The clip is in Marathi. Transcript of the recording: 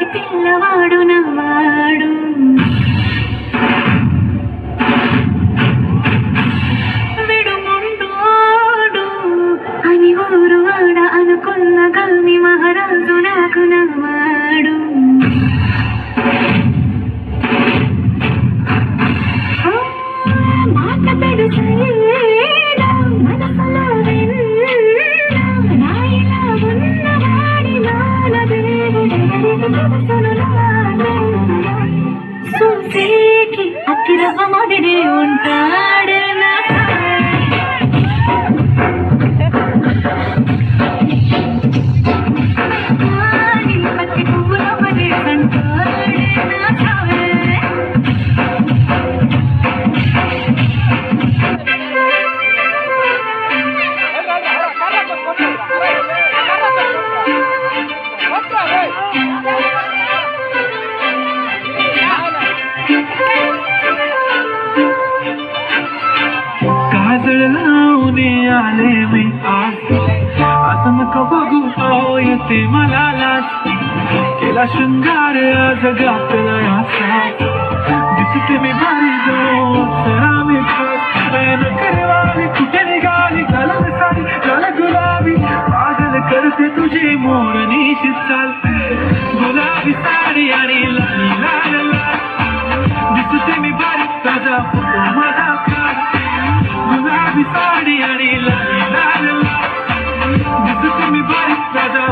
పసి పిల్లవాడు నవ్వాడు విడుముండోడు అని ఊరు వాడ అనుకున్న గాని మహారాజు నాకు నవ్వాడు మాట పెడుసైనా మనసులో చూసేకి అతిరవ మొదటి ఉంటాడు పత్తి పువ్వుల పదే సంటాడు काजळ लावणे आले मी आज असं नको बघू येते मला लाज केला शृंगार आज गातला असा दिसते मी भारी जो सरा मी करवावी कुठे निघाली घालून साडी घाल गुलाबी पागल करते तुझे मोरनीशी चालते गुलाबी साडी आणि लाल लाल लाल दिसते मी भारी ताजा फोटो माझा गुलाबी साडी आणि लाल लाल दिसते मी भारी ताजा